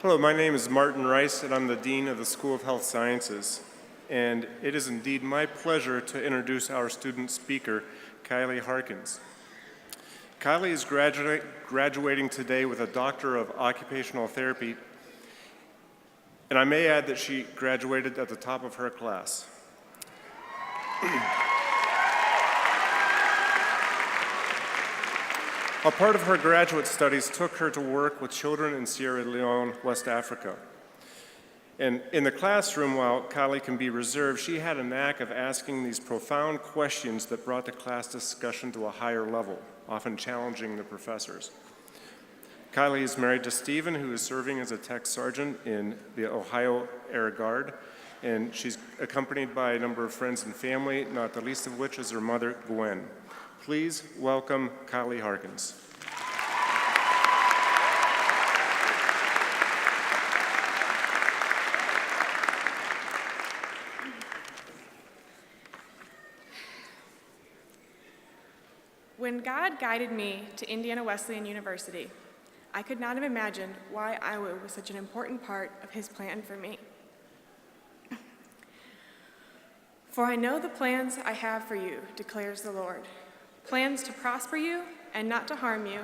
Hello, my name is Martin Rice, and I'm the Dean of the School of Health Sciences. And it is indeed my pleasure to introduce our student speaker, Kiley Harkins. Kiley is graduating today with a Doctor of Occupational Therapy, and I may add that she graduated at the top of her class. A part of her graduate studies took her to work with children in Sierra Leone, West Africa. And in the classroom, while Kiley can be reserved, she had a knack of asking these profound questions that brought the class discussion to a higher level, often challenging the professors. Kiley is married to Stephen, who is serving as a tech sergeant in the Ohio Air Guard, and she's accompanied by a number of friends and family, not the least of which is her mother, Gwen. Please welcome Kiley Harkins. When God guided me to Indiana Wesleyan University, I could not have imagined why IWU was such an important part of his plan for me. For I know the plans I have for you, declares the Lord. Plans to prosper you and not to harm you,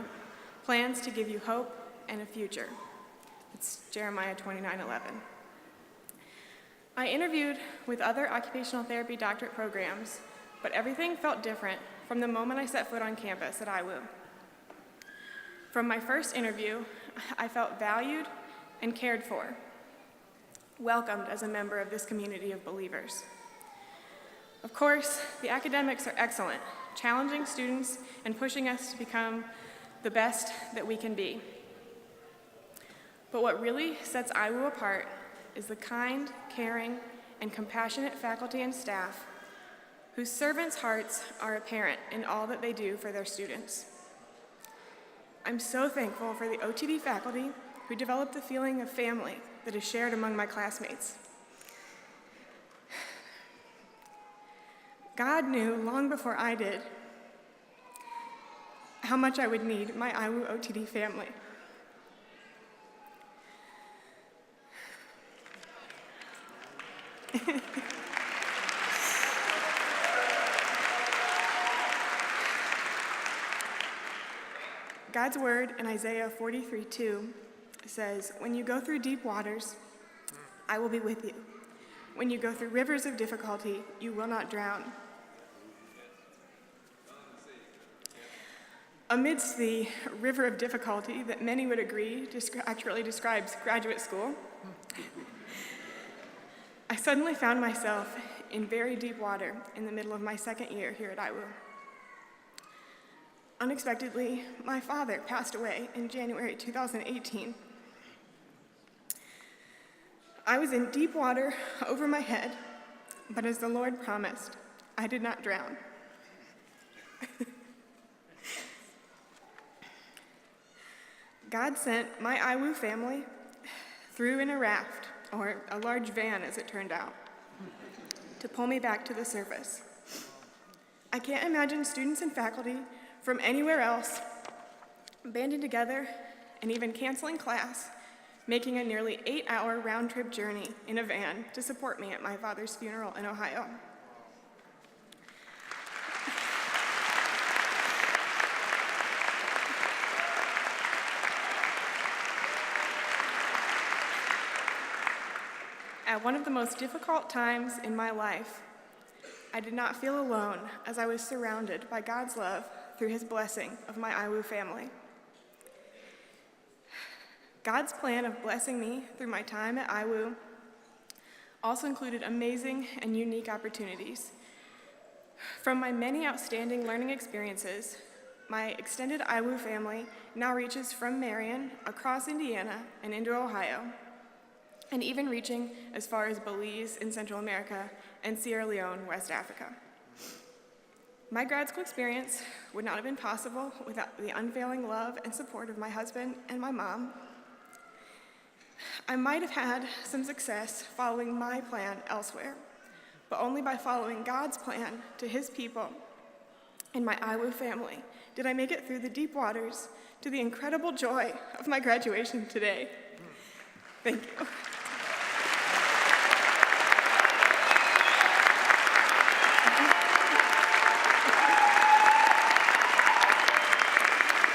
plans to give you hope and a future. It's Jeremiah 29:11. I interviewed with other occupational therapy doctorate programs, but everything felt different from the moment I set foot on campus at IWU. From my first interview, I felt valued and cared for, welcomed as a member of this community of believers. Of course, the academics are excellent, challenging students and pushing us to become the best that we can be. But what really sets IWU apart is the kind, caring, and compassionate faculty and staff whose servants' hearts are apparent in all that they do for their students. I'm so thankful for the OTD faculty who developed the feeling of family that is shared among my classmates. God knew long before I did how much I would need my IWU OTD family. God's word in Isaiah 43:2 says, "When you go through deep waters, I will be with you. When you go through rivers of difficulty, you will not drown." Amidst the river of difficulty that many would agree accurately describes graduate school, I suddenly found myself in very deep water in the middle of my second year here at IWU. Unexpectedly, my father passed away in January 2018. I was in deep water over my head, but as the Lord promised, I did not drown. God sent my IWU family through in a raft, or a large van as it turned out, to pull me back to the surface. I can't imagine students and faculty from anywhere else banding together and even canceling class, making a nearly 8-hour round-trip journey in a van to support me at my father's funeral in Ohio. At one of the most difficult times in my life, I did not feel alone as I was surrounded by God's love through his blessing of my IWU family. God's plan of blessing me through my time at IWU also included amazing and unique opportunities. From my many outstanding learning experiences, my extended IWU family now reaches from Marion across Indiana and into Ohio, and even reaching as far as Belize in Central America and Sierra Leone, West Africa. My grad school experience would not have been possible without the unfailing love and support of my husband and my mom. I might have had some success following my plan elsewhere, but only by following God's plan to his people and my IWU family did I make it through the deep waters to the incredible joy of my graduation today. Thank you.